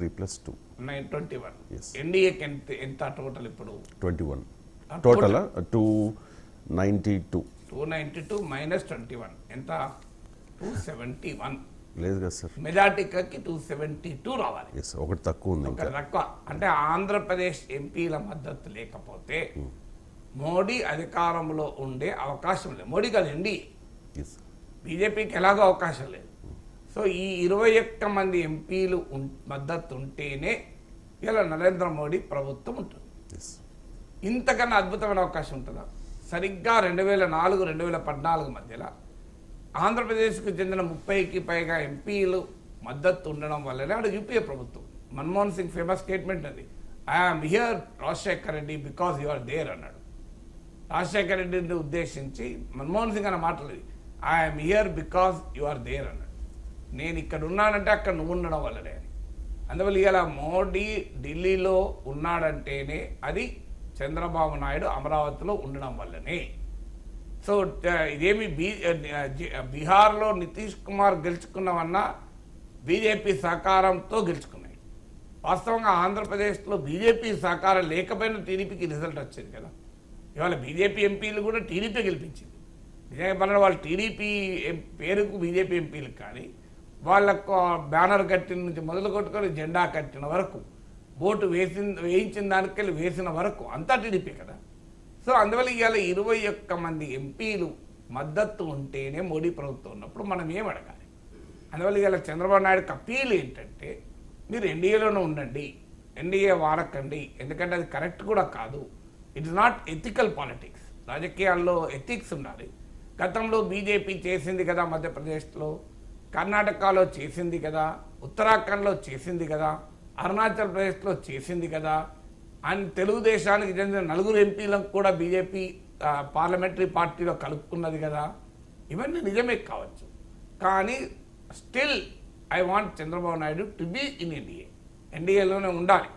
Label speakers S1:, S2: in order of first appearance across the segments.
S1: +2
S2: 921.
S1: Yes.
S2: ఎన్డీఏకి ఎంత total ఇప్పుడు
S1: 21 టోటల్ 292
S2: 292 మైనస్ 21 ఎంత 271.
S1: లేదు కదా సార్.
S2: మెజార్టీకి 272 రావాలి.
S1: ఎస్ ఒకటి తక్కువ ఉంది
S2: ఒక
S1: ఇంకా.
S2: తక్కువ అంటే ఆంధ్రప్రదేశ్ ఎంపీల మద్దతు లేకపోతే మోడీ అధికారంలో ఉండే అవకాశం లేదు. మోడీ కాదు ఎన్డీఏ,
S1: ఎస్
S2: బీజేపీకి ఎలాగో అవకాశం లేదు. సో ఈ 21 మంది ఎంపీలు మద్దతు ఉంటేనే ఇలా నరేంద్ర మోడీ ప్రభుత్వం ఉంటుంది.
S1: ఎస్
S2: ఇంతకన్నా అద్భుతమైన అవకాశం ఉంటుందా? సరిగ్గా 2004, 2014 మధ్యలో ఆంధ్రప్రదేశ్కు చెందిన 30కి పైగా ఎంపీలు మద్దతు ఉండడం వల్లనే అక్కడ యూపీఏ ప్రభుత్వం. మన్మోహన్ సింగ్ ఫేమస్ స్టేట్మెంట్ అది, I am here Rajasekhar Reddy because you are there అన్నాడు. రాజశేఖర్ రెడ్డిని ఉద్దేశించి మన్మోహన్ సింగ్ అన్న మాటలు, I am here because you are there అన్నాడు. నేను ఇక్కడ ఉన్నానంటే అక్కడ నువ్వు ఉండడం వల్లనే అని. అందువల్ల ఇలా మోడీ ఢిల్లీలో ఉన్నాడంటేనే అది చంద్రబాబు నాయుడు అమరావతిలో ఉండడం వల్లనే. సో ఇదేమి బీహార్లో నితీష్ కుమార్ గెలుచుకున్నామన్నా బీజేపీ సహకారంతో గెలుచుకున్నాయి. వాస్తవంగా ఆంధ్రప్రదేశ్లో బీజేపీ సహకారం లేకపోయినా టీడీపీకి రిజల్ట్ వచ్చేది కదా. ఇవాళ బీజేపీ ఎంపీలు కూడా టీడీపీ గెలిపించింది. నిజంగా పనులు వాళ్ళు టీడీపీ పేరుకు బీజేపీ ఎంపీలు కానీ వాళ్ళకు బ్యానర్ కట్టిన నుంచి మొదలు కొట్టుకొని జెండా కట్టిన వరకు, ఓటు వేయించిన దానికెళ్ళి వేసిన వరకు అంతా టీడీపీ కదా. సో అందువల్ల ఇవాళ 21 మంది ఎంపీలు మద్దతు ఉంటేనే మోడీ ప్రభుత్వం ఉన్నప్పుడు మనం ఏం అడగాలి? అందువల్ల ఇవాళ చంద్రబాబు నాయుడుకి అప్పీల్ ఏంటంటే మీరు ఎన్డీఏలోనే ఉండండి, ఎన్డీఏ వాడకండి, ఎందుకంటే అది కరెక్ట్ కూడా కాదు. It is not ethical politics. రాజకీయాల్లో ఎథిక్స్ ఉండాలి. గతంలో బీజేపీ చేసింది కదా, మధ్యప్రదేశ్లో, కర్ణాటకలో చేసింది కదా, ఉత్తరాఖండ్లో చేసింది కదా, అరుణాచల్ ప్రదేశ్లో చేసింది కదా, అండ్ తెలుగుదేశానికి చెందిన 4 ఎంపీలకు కూడా బీజేపీ పార్లమెంటరీ పార్టీలో కలుపుకున్నది కదా. ఇవన్నీ నిజమే కావచ్చు, కానీ still I want Chandrababu Naidu to be in NDA. ఎన్డీఏలోనే ఉండాలి.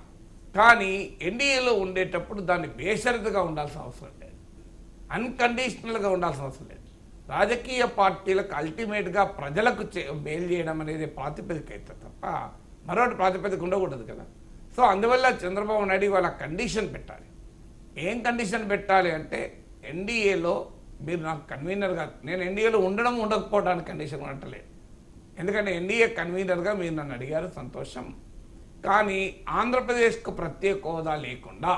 S2: కానీ ఎన్డీఏలో ఉండేటప్పుడు దాన్ని బేషరతుగా ఉండాల్సిన అవసరం లేదు, అన్కండిషనల్గా ఉండాల్సిన అవసరం లేదు. రాజకీయ పార్టీలకు అల్టిమేట్గా ప్రజలకు మేలు చేయడం అనేది ప్రాతిపదిక అయితే తప్ప మరొకటి ప్రాతిపదిక ఉండకూడదు కదా. సో అందువల్ల చంద్రబాబు నాయుడు వాళ్ళ కండిషన్ పెట్టాలి. ఏం కండిషన్ పెట్టాలి అంటే ఎన్డీఏలో మీరు నాకు కన్వీనర్గా, నేను ఎన్డీఏలో ఉండడం ఉండకపోవడానికి కండిషన్ ఉండట్లేదు. ఎందుకంటే ఎన్డీఏ కన్వీనర్గా మీరు నన్ను అడిగారు, సంతోషం. కానీ ఆంధ్రప్రదేశ్కు ప్రత్యేక హోదా లేకుండా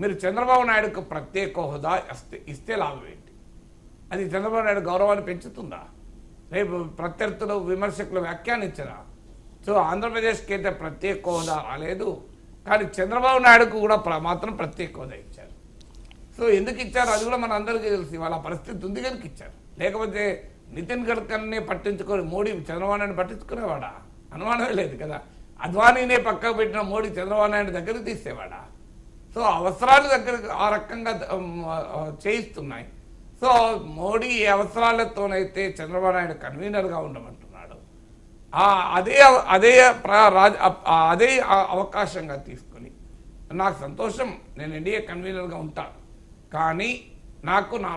S2: మీరు చంద్రబాబు నాయుడుకు ప్రత్యేక హోదా ఇస్తే లాభం ఏంటి? అది చంద్రబాబు నాయుడు గౌరవాన్ని పెంచుతుందా? రేపు ప్రత్యర్థులు విమర్శకులు వ్యాఖ్యానించరా? సో ఆంధ్రప్రదేశ్కి అయితే ప్రత్యేక హోదా రాలేదు, కానీ చంద్రబాబు నాయుడుకు కూడా మాత్రం ప్రత్యేక హోదా ఇచ్చారు. సో ఎందుకు ఇచ్చారు అది కూడా మన అందరికీ తెలుసు. వాళ్ళ పరిస్థితి ఉంది కనుక ఇచ్చారు. లేకపోతే నితిన్ గడ్కరీని పట్టించుకొని మోడీ చంద్రబాబు నాయుడు పట్టించుకునేవాడా? అనుమానమే లేదు కదా. అద్వానీనే పక్కకు పెట్టిన మోడీ చంద్రబాబు నాయుడు దగ్గరికి తీసేవాడా? సో అవసరాలు దగ్గరకు ఆ రకంగా చేయిస్తున్నాయి. సో మోడీ అవసరాలతోనైతే చంద్రబాబు నాయుడు కన్వీనర్గా ఉండమంటున్నాడు, అదే అవకాశంగా తీసుకొని నాకు సంతోషం, నేను ఎన్డీఏ కన్వీనర్గా ఉంటాను, కానీ నాకు నా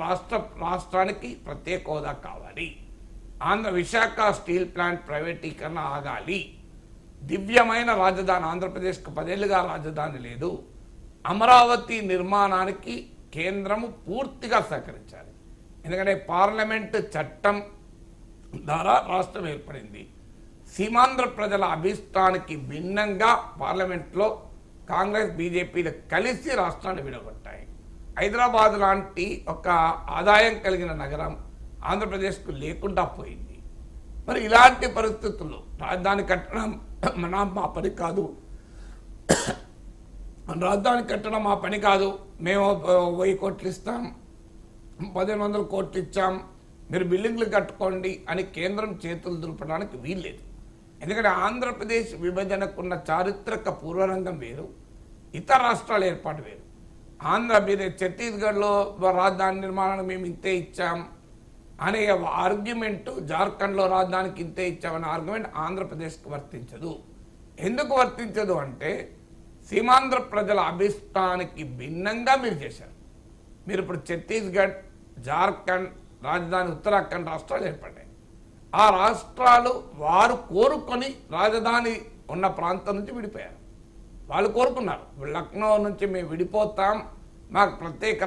S2: రాష్ట్రానికి ప్రత్యేక హోదా కావాలి. విశాఖ స్టీల్ ప్లాంట్ ప్రైవేటీకరణ ఆగాలి. దివ్యమైన రాజధాని, ఆంధ్రప్రదేశ్కు 10 ఏళ్ళుగా రాజధాని లేదు. అమరావతి నిర్మాణానికి కేంద్రము పూర్తిగా సహకరించాలి. ఎందుకంటే పార్లమెంటు చట్టం ద్వారా రాష్ట్రం ఏర్పడింది. సీమాంధ్ర ప్రజల అభిష్టానికి భిన్నంగా పార్లమెంట్లో కాంగ్రెస్ బీజేపీలు కలిసి రాష్ట్రాన్ని విడగొట్టాయి. హైదరాబాద్ లాంటి ఒక ఆదాయం కలిగిన నగరం ఆంధ్రప్రదేశ్కు లేకుండా పోయింది. మరి ఇలాంటి పరిస్థితుల్లో రాజధాని కట్టడం మా పని కాదు, రాజధాని కట్టడం మా పని కాదు, మేము 1000 కోట్లు ఇస్తాం, 1500 కోట్లు ఇచ్చాం, మీరు బిల్డింగ్లు కట్టుకోండి అని కేంద్రం చేతులు దులపడానికి వీల్లేదు. ఎందుకంటే ఆంధ్రప్రదేశ్ విభజనకున్న చారిత్రక పూర్వరంగం వేరు, ఇతర రాష్ట్రాల ఏర్పాటు వేరు. మీరు ఛత్తీస్గఢ్లో రాజధాని నిర్మాణానికి మేము ఇంతే ఇచ్చాం అనే ఆర్గ్యుమెంటు, జార్ఖండ్లో రాజధానికి ఇంతే ఇచ్చామనే ఆర్గ్యుమెంట్ ఆంధ్రప్రదేశ్కి వర్తించదు. ఎందుకు వర్తించదు అంటే సీమాంధ్ర ప్రజల అభిష్టానికి భిన్నంగా మీరు చేశారు. మీరు ఇప్పుడు ఛత్తీస్గఢ్, జార్ఖండ్, రాజధాని ఉత్తరాఖండ్ రాష్ట్రాలు ఏర్పడ్డాయి. ఆ రాష్ట్రాలు వారు కోరుకొని రాజధాని ఉన్న ప్రాంతం నుంచి విడిపోయారు. వాళ్ళు కోరుకున్నారు, లక్నో నుంచి మేము విడిపోతాం, మాకు ప్రత్యేక